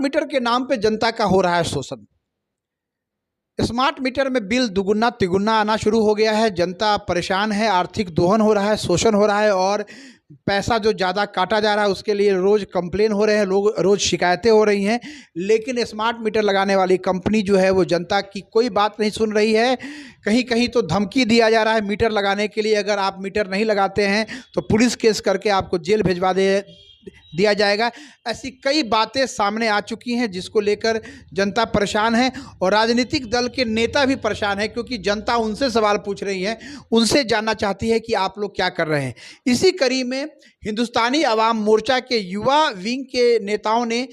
Metre के नाम पे जनता का हो रहा है शोषण। स्मार्ट मीटर में बिल दुगुना तिगुना आना शुरू हो गया है। जनता परेशान है, आर्थिक दोहन हो रहा है, शोषण हो रहा है और पैसा जो ज़्यादा काटा जा रहा है उसके लिए रोज़ कंप्लेन हो रहे हैं, लोग रोज़ शिकायतें हो रही हैं। लेकिन स्मार्ट मीटर लगाने वाली कंपनी जो है वो जनता की कोई बात नहीं सुन रही है। कहीं कहीं तो धमकी दिया जा रहा है मीटर लगाने के लिए, अगर आप मीटर नहीं लगाते हैं तो पुलिस केस करके आपको जेल भिजवा दिया जाएगा। ऐसी कई बातें सामने आ चुकी हैं जिसको लेकर जनता परेशान है और राजनीतिक दल के नेता भी परेशान है, क्योंकि जनता उनसे सवाल पूछ रही है, उनसे जानना चाहती है कि आप लोग क्या कर रहे हैं। इसी कड़ी में हिंदुस्तानी अवाम मोर्चा के युवा विंग के नेताओं ने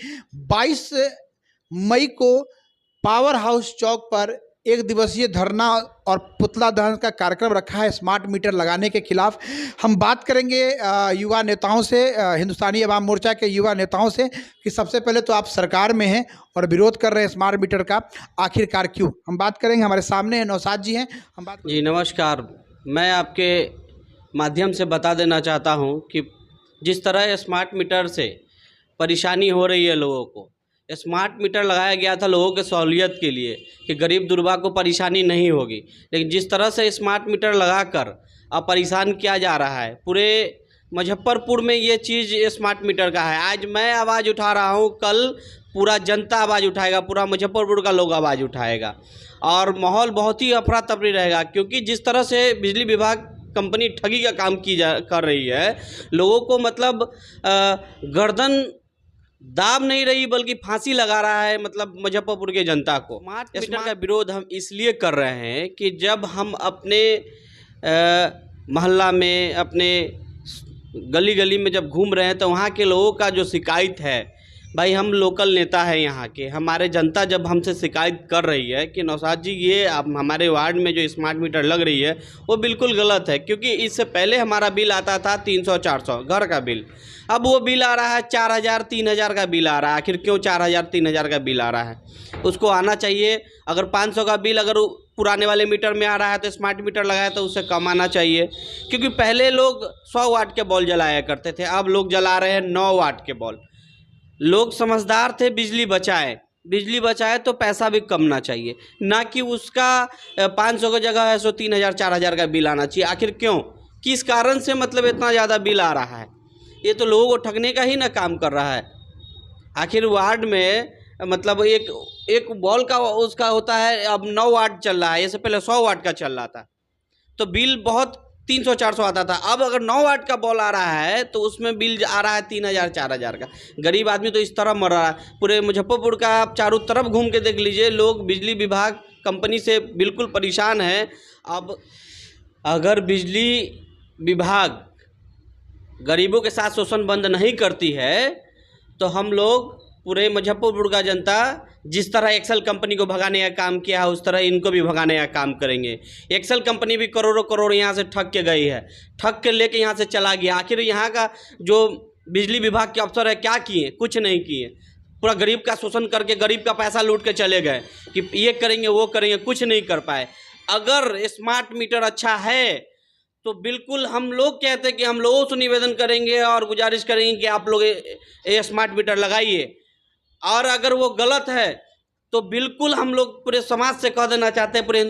22 मई को पावर हाउस चौक पर एक दिवसीय धरना और पुतला दहन का कार्यक्रम रखा है स्मार्ट मीटर लगाने के खिलाफ। हम बात करेंगे युवा नेताओं से, हिंदुस्तानी अवाम मोर्चा के युवा नेताओं से, कि सबसे पहले तो आप सरकार में हैं और विरोध कर रहे हैं स्मार्ट मीटर का, आखिरकार क्यों? हम बात करेंगे, हमारे सामने है नौशाद जी हैं, हम बात जी नमस्कार। मैं आपके माध्यम से बता देना चाहता हूं कि जिस तरह स्मार्ट मीटर से परेशानी हो रही है लोगों को, स्मार्ट मीटर लगाया गया था लोगों के सहूलियत के लिए कि गरीब दुर्बा को परेशानी नहीं होगी, लेकिन जिस तरह से स्मार्ट मीटर लगाकर अब परेशान किया जा रहा है, पूरे मुजफ्फरपुर में ये चीज़ स्मार्ट मीटर का है। आज मैं आवाज़ उठा रहा हूँ, कल पूरा जनता आवाज़ उठाएगा, पूरा मुजफ्फरपुर का लोग आवाज़ उठाएगा और माहौल बहुत ही अफरा तफरी रहेगा। क्योंकि जिस तरह से बिजली विभाग कंपनी ठगी का काम कर रही है, लोगों को मतलब गर्दन दाब नहीं रही बल्कि फांसी लगा रहा है, मतलब मुजफ्फरपुर के जनता को। स्मार्ट मीटर का विरोध हम इसलिए कर रहे हैं कि जब हम अपने मोहल्ला में, अपने गली गली में जब घूम रहे हैं तो वहाँ के लोगों का जो शिकायत है, भाई हम लोकल नेता हैं यहाँ के, हमारे जनता जब हमसे शिकायत कर रही है कि नौशाद जी ये अब हमारे वार्ड में जो स्मार्ट मीटर लग रही है वो बिल्कुल गलत है। क्योंकि इससे पहले हमारा बिल आता था 300-400 घर का बिल, अब वो बिल आ रहा है 4000-3000 का बिल आ रहा है। आखिर क्यों 4000-3000 का बिल आ रहा है? उसको आना चाहिए। अगर 500 का बिल अगर पुराने वाले मीटर में आ रहा है तो स्मार्ट मीटर लगाया तो उससे कम आना चाहिए। क्योंकि पहले लोग 100 वाट के बॉल जलाया करते थे, अब लोग जला रहे हैं 9 वाट के बॉल। लोग समझदार थे, बिजली बचाए तो पैसा भी कम ना चाहिए, ना कि उसका 500 की जगह है सो 3000-4000 का बिल आना चाहिए। आखिर क्यों, किस कारण से मतलब इतना ज़्यादा बिल आ रहा है? ये तो लोगों को ठगने का ही ना काम कर रहा है। आखिर वार्ड में मतलब एक बॉल का उसका होता है, अब 9 वाट चल रहा है, इससे पहले 100 वाट का चल रहा था तो बिल बहुत 300-400 आता था। अब अगर 9 वाट का बॉल आ रहा है तो उसमें बिल आ रहा है 3000-4000 का। गरीब आदमी तो इस तरह मर रहा है। पूरे मुजफ्फरपुर का आप चारों तरफ घूम के देख लीजिए, लोग बिजली विभाग कंपनी से बिल्कुल परेशान हैं। अब अगर बिजली विभाग गरीबों के साथ शोषण बंद नहीं करती है तो हम लोग पूरे मुजफ्फरपुर का जनता जिस तरह एक्सेल कंपनी को भगाने का काम किया है उस तरह इनको भी भगाने का काम करेंगे। एक्सेल कंपनी भी करोड़ों करोड़ यहाँ से ठग के गई है, ठग के लेके यहाँ से चला गया। आखिर यहाँ का जो बिजली विभाग के अफसर है क्या किए? कुछ नहीं किए। पूरा गरीब का शोषण करके गरीब का पैसा लूट के चले गए कि ये करेंगे वो करेंगे, कुछ नहीं कर पाए। अगर स्मार्ट मीटर अच्छा है तो बिल्कुल हम लोग कहते हैं कि हम लोगों से निवेदन करेंगे और गुजारिश करेंगे कि आप लोग ये स्मार्ट मीटर लगाइए। और अगर वो गलत है तो बिल्कुल हम लोग पूरे समाज से कह देना चाहते हैं, पूरे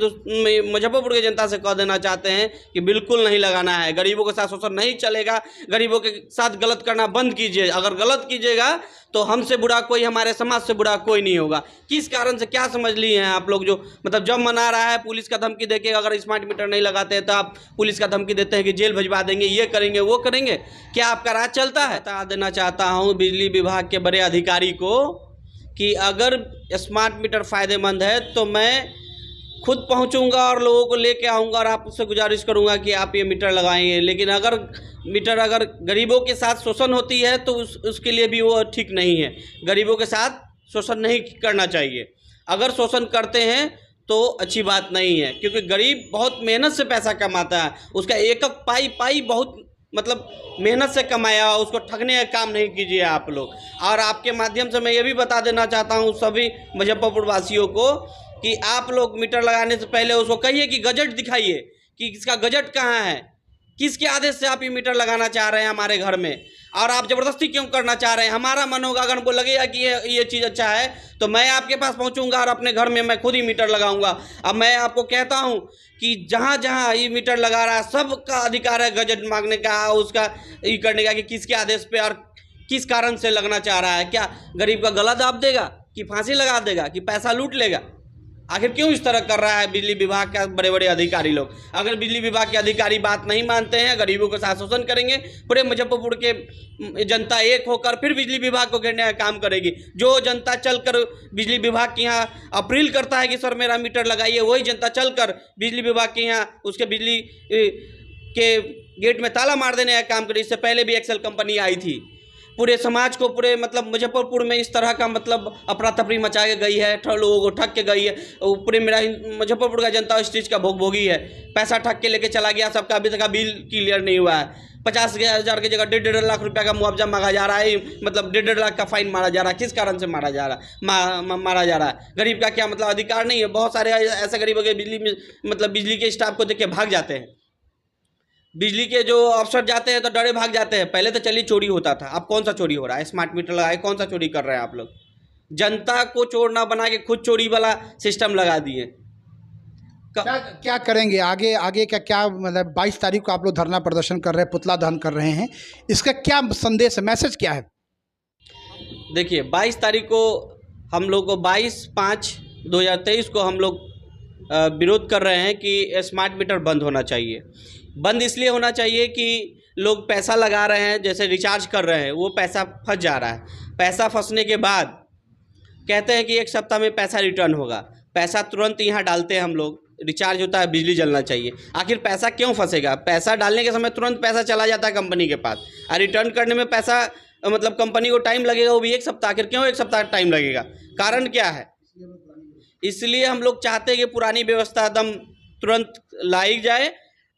मुजफ्फरपुर की जनता से कह देना चाहते हैं कि बिल्कुल नहीं लगाना है। गरीबों के साथ शोषण नहीं चलेगा, गरीबों के साथ गलत करना बंद कीजिए। अगर गलत कीजिएगा तो हमसे बुरा कोई, हमारे समाज से बुरा कोई नहीं होगा। किस कारण से, क्या समझ लिए हैं आप लोग? जो मतलब जब मना रहा है पुलिस का धमकी देके, अगर स्मार्ट मीटर नहीं लगाते हैं तो आप पुलिस का धमकी देते हैं कि जेल भिजवा देंगे, ये करेंगे वो करेंगे। क्या आपका राज चलता है? बता देना चाहता हूँ बिजली विभाग के बड़े अधिकारी को कि अगर स्मार्ट मीटर फ़ायदेमंद है तो मैं खुद पहुंचूंगा और लोगों को लेके आऊंगा और आपसे गुजारिश करूंगा कि आप ये मीटर लगाएंगे। लेकिन अगर मीटर अगर गरीबों के साथ शोषण होती है तो उसके लिए भी वो ठीक नहीं है। गरीबों के साथ शोषण नहीं करना चाहिए। अगर शोषण करते हैं तो अच्छी बात नहीं है, क्योंकि गरीब बहुत मेहनत से पैसा कमाता है, उसका एक एक पाई बहुत मतलब मेहनत से कमाया, उसको ठगने का काम नहीं कीजिए आप लोग। और आपके माध्यम से मैं ये भी बता देना चाहता हूँ सभी मुजफ्फरपुर वासियों को कि आप लोग मीटर लगाने से पहले उसको कहिए कि गजट दिखाइए कि इसका गजट कहाँ है, किसके आदेश से आप ये मीटर लगाना चाह रहे हैं हमारे घर में, और आप ज़बरदस्ती क्यों करना चाह रहे हैं? हमारा मन होगा, अगर हमको लगेगा कि ये चीज़ अच्छा है तो मैं आपके पास पहुंचूंगा और अपने घर में मैं खुद ही मीटर लगाऊंगा। अब मैं आपको कहता हूं कि जहां जहां ये मीटर लगा रहा है सबका अधिकार है गजट मांगने का, उसका ये करने का कि किसके आदेश पे और किस कारण से लगना चाह रहा है। क्या गरीब का गला दाब देगा, कि फांसी लगा देगा, कि पैसा लूट लेगा? आखिर क्यों इस तरह कर रहा है बिजली विभाग का बड़े बड़े अधिकारी लोग? अगर बिजली विभाग के अधिकारी बात नहीं मानते हैं, गरीबों के साथ शोषण करेंगे, पूरे मुजफ्फरपुर के जनता एक होकर फिर बिजली विभाग को घेरने का काम करेगी। जो जनता चलकर बिजली विभाग के यहाँ अपील करता है कि सर मेरा मीटर लगाइए, वही जनता चलकर बिजली विभाग के यहाँ उसके बिजली के गेट में ताला मार देने का काम करे। इससे पहले भी एक्सेल कंपनी आई थी, पूरे समाज को, पूरे मतलब मुजफ्फरपुर में इस तरह का मतलब अफरा तफरी मचा के गई है, लोगों को ठग के गई है। पूरे मेरा मुजफ्फरपुर का जनता इस चीज़ का भोगी है। पैसा ठग के लेके चला गया सबका, अभी तक बिल क्लियर नहीं हुआ है। 50,000 की जगह 1.5 लाख रुपया का मुआवजा मांगा जा रहा है, मतलब 1.5 लाख का फाइन मारा जा रहा है। किस कारण से मारा जा रहा है? गरीब का क्या मतलब अधिकार नहीं है? बहुत सारे ऐसे गरीब हो गए बिजली के स्टाफ को देख के भाग जाते हैं। बिजली के जो अफसर जाते हैं तो डरे भाग जाते हैं। पहले तो चलिए चोरी होता था, अब कौन सा चोरी हो रहा है? स्मार्ट मीटर लगाए कौन सा चोरी कर रहे हैं आप लोग? जनता को चोर ना बना के खुद चोरी वाला सिस्टम लगा दिए। क्या करेंगे आगे? आगे क्या मतलब 22 तारीख को आप लोग धरना प्रदर्शन कर रहे हैं, पुतला दहन कर रहे हैं, इसका क्या संदेश है, मैसेज क्या है? देखिए 22 तारीख को हम लोग को 22/5/2023 को हम लोग विरोध कर रहे हैं कि स्मार्ट मीटर बंद होना चाहिए। बंद इसलिए होना चाहिए कि लोग पैसा लगा रहे हैं, जैसे रिचार्ज कर रहे हैं, वो पैसा फंस जा रहा है। पैसा फंसने के बाद कहते हैं कि 1 सप्ताह में पैसा रिटर्न होगा। पैसा तुरंत यहाँ डालते हैं हम लोग, रिचार्ज होता है, बिजली जलना चाहिए। आखिर पैसा क्यों फंसेगा? पैसा डालने के समय तुरंत पैसा चला जाता है कंपनी के पास, और रिटर्न करने में पैसा मतलब कंपनी को टाइम लगेगा, वो भी 1 सप्ताह। आखिर क्यों 1 सप्ताह टाइम लगेगा? कारण क्या है? इसलिए हम लोग चाहते हैं कि पुरानी व्यवस्था एकदम तुरंत लाई जाए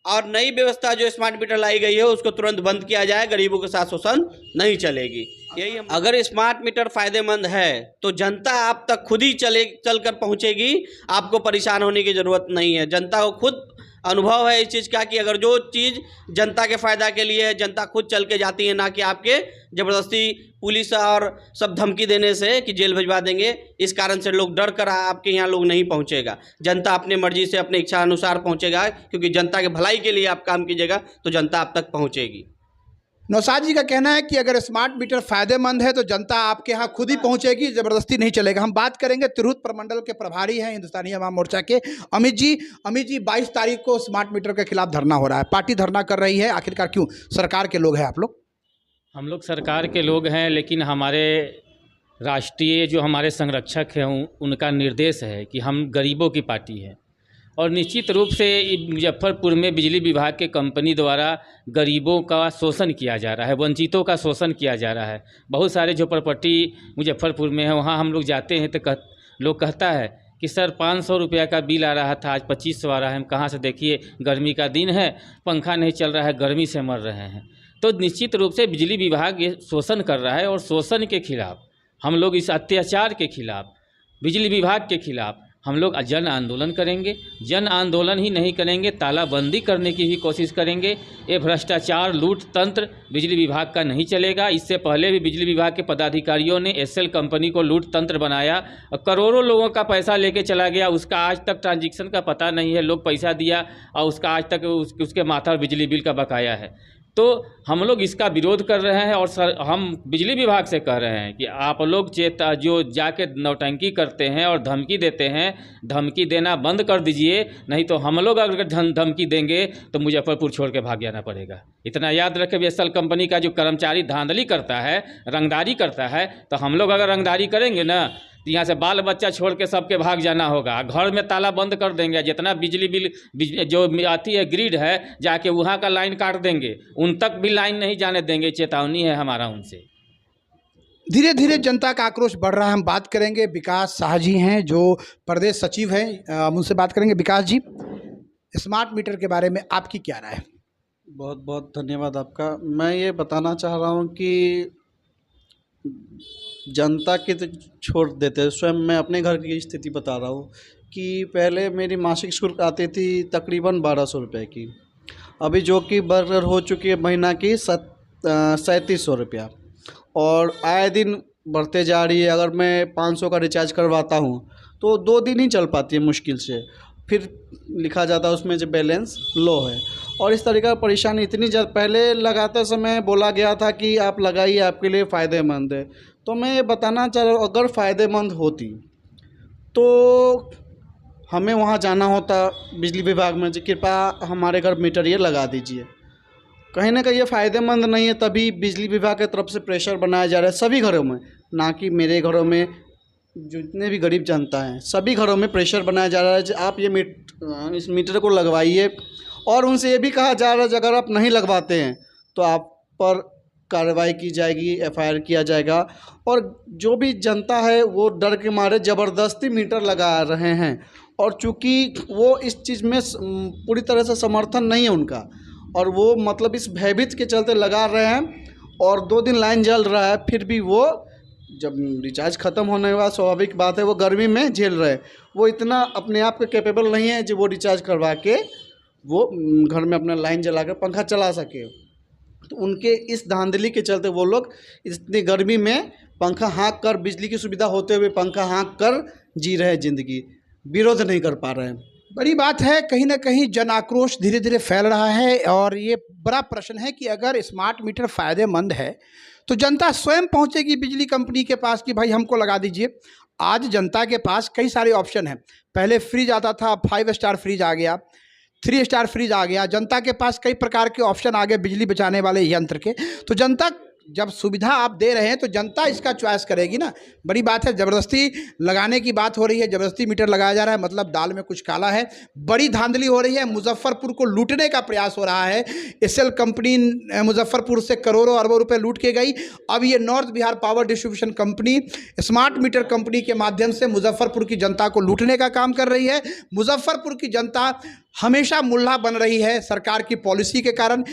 और नई व्यवस्था जो स्मार्ट मीटर लाई गई है उसको तुरंत बंद किया जाए। गरीबों के साथ शोषण नहीं चलेगी। यही अगर स्मार्ट मीटर फायदेमंद है तो जनता आप तक खुद ही चलकर पहुंचेगी, आपको परेशान होने की ज़रूरत नहीं है। जनता को खुद अनुभव है इस चीज़ का कि अगर जो चीज़ जनता के फ़ायदा के लिए है, जनता खुद चल के जाती है, ना कि आपके ज़बरदस्ती पुलिस और सब धमकी देने से कि जेल भिजवा देंगे। इस कारण से लोग डर कर आपके यहाँ लोग नहीं पहुँचेगा। जनता अपने मर्जी से अपने इच्छा अनुसार पहुँचेगा, क्योंकि जनता के भलाई के लिए आप काम कीजिएगा तो जनता आप तक पहुँचेगी। नौशाद जी का कहना है कि अगर स्मार्ट मीटर फायदेमंद है तो जनता आपके यहाँ खुद ही पहुंचेगी, जबरदस्ती नहीं चलेगा। हम बात करेंगे तिरहुत प्रमंडल के प्रभारी हैं हिंदुस्तानी अवाम मोर्चा के अमित जी। 22 तारीख को स्मार्ट मीटर के खिलाफ धरना हो रहा है, पार्टी धरना कर रही है, आखिरकार क्यों? सरकार के लोग हैं आप लोग? हम लोग सरकार के लोग हैं, लेकिन हमारे राष्ट्रीय जो हमारे संरक्षक हैं उनका निर्देश है कि हम गरीबों की पार्टी है, और निश्चित रूप से मुजफ्फरपुर में बिजली विभाग के कंपनी द्वारा गरीबों का शोषण किया जा रहा है, वंचितों का शोषण किया जा रहा है। बहुत सारे जो प्रॉपर्टी मुजफ्फरपुर में है वहाँ हम लोग जाते हैं तो लोग कहता है कि सर 500 रुपया का बिल आ रहा था, आज 2500 आ रहा है। हम कहाँ से? देखिए गर्मी का दिन है, पंखा नहीं चल रहा है, गर्मी से मर रहे हैं। तो निश्चित रूप से बिजली विभाग ये शोषण कर रहा है, और शोषण के खिलाफ हम लोग, इस अत्याचार के खिलाफ, बिजली विभाग के खिलाफ हम लोग जन आंदोलन करेंगे। जन आंदोलन ही नहीं करेंगे, तालाबंदी करने की भी कोशिश करेंगे। ये भ्रष्टाचार लूट तंत्र बिजली विभाग का नहीं चलेगा। इससे पहले भी बिजली विभाग के पदाधिकारियों ने एसएल कंपनी को लूट तंत्र बनाया और करोड़ों लोगों का पैसा लेके चला गया। उसका आज तक ट्रांजैक्शन का पता नहीं है, लोग पैसा दिया और उसका आज तक उसके माथा बिजली बिल का बकाया है। तो हम लोग इसका विरोध कर रहे हैं, और हम बिजली विभाग से कह रहे हैं कि आप लोग जो जाके नौटंकी करते हैं और धमकी देते हैं, धमकी देना बंद कर दीजिए, नहीं तो हम लोग अगर धमकी देंगे तो मुजफ्फरपुर छोड़ के भाग जाना पड़ेगा। इतना याद रखें, एसएल कंपनी का जो कर्मचारी धांधली करता है, रंगदारी करता है, तो हम लोग अगर रंगदारी करेंगे ना तो यहाँ से बाल बच्चा छोड़ के सबके भाग जाना होगा। घर में ताला बंद कर देंगे, जितना बिजली बिल जो आती है ग्रिड है, जाके वहाँ का लाइन काट देंगे, उन तक भी लाइन नहीं जाने देंगे। चेतावनी है हमारा उनसे। धीरे धीरे जनता का आक्रोश बढ़ रहा है। हम बात करेंगे विकास शाह जी हैं जो प्रदेश सचिव हैं, हम उनसे बात करेंगे। विकास जी, स्मार्ट मीटर के बारे में आपकी क्या राय है? बहुत बहुत धन्यवाद आपका। मैं ये बताना चाह रहा हूँ कि जनता के तो छोड़ देते हैं, स्वयं मैं अपने घर की स्थिति बता रहा हूँ कि पहले मेरी मासिक शुल्क आती थी तकरीबन 1200 रुपये की, अभी जो कि बर्गर हो चुकी है महीना की 3700 रुपया, और आए दिन बढ़ते जा रही है। अगर मैं 500 का रिचार्ज करवाता हूँ तो 2 दिन ही चल पाती है मुश्किल से, फिर लिखा जाता है उसमें जो बैलेंस लो है। और इस तरीका की परेशानी इतनी ज़्यादा, पहले लगाते समय बोला गया था कि आप लगाइए, आपके लिए फ़ायदेमंद है। तो मैं ये बताना चाह रहा हूँ, अगर फ़ायदेमंद होती तो हमें वहाँ जाना होता बिजली विभाग में, जी कृपया हमारे घर मीटर ये लगा दीजिए। कहीं ना कहीं ये फ़ायदेमंद नहीं है, तभी बिजली विभाग की तरफ से प्रेशर बनाया जा रहा है सभी घरों में, ना कि मेरे घरों में, जितने भी गरीब जनता हैं सभी घरों में प्रेशर बनाया जा रहा है कि आप ये इस मीटर को लगवाइए। और उनसे ये भी कहा जा रहा है कि अगर आप नहीं लगवाते हैं तो आप पर कार्रवाई की जाएगी, FIR किया जाएगा। और जो भी जनता है वो डर के मारे ज़बरदस्ती मीटर लगा रहे हैं, और चूँकि वो इस चीज़ में पूरी तरह से समर्थन नहीं है उनका, और वो मतलब इस भयभीत के चलते लगा रहे हैं, और 2 दिन लाइन जल रहा है, फिर भी वो जब रिचार्ज ख़त्म होने के बाद स्वाभाविक बात है वो गर्मी में झेल रहे हैं। वो इतना अपने आप के कैपेबल नहीं है जो वो रिचार्ज करवा के वो घर में अपना लाइन जला कर पंखा चला सके। तो उनके इस धांधली के चलते वो लोग इतनी गर्मी में पंखा हाँक कर, बिजली की सुविधा होते हुए पंखा हाँक कर जी रहे हैं ज़िंदगी, विरोध नहीं कर पा रहे हैं। बड़ी बात है, कहीं ना कहीं जन आक्रोश धीरे धीरे फैल रहा है। और ये बड़ा प्रश्न है कि अगर स्मार्ट मीटर फ़ायदेमंद है तो जनता स्वयं पहुंचेगी बिजली कंपनी के पास कि भाई हमको लगा दीजिए। आज जनता के पास कई सारे ऑप्शन हैं। पहले फ्रिज आता था, 5 स्टार फ्रिज आ गया, 3 स्टार फ्रिज आ गया। जनता के पास कई प्रकार के ऑप्शन आ गए बिजली बचाने वाले यंत्र के। तो जनता जब सुविधा आप दे रहे हैं तो जनता इसका चॉइस करेगी ना। बड़ी बात है, ज़बरदस्ती लगाने की बात हो रही है, ज़बरदस्ती मीटर लगाया जा रहा है, मतलब दाल में कुछ काला है। बड़ी धांधली हो रही है, मुजफ्फरपुर को लूटने का प्रयास हो रहा है। एसएल कंपनी मुजफ्फरपुर से करोड़ों अरबों रुपए लूट के गई। अब ये north Bihar power distribution company smart meter company के माध्यम से मुजफ्फरपुर की जनता को लूटने का काम कर रही है। मुजफ्फरपुर की जनता हमेशा मुल्ला बन रही है सरकार की पॉलिसी के कारण।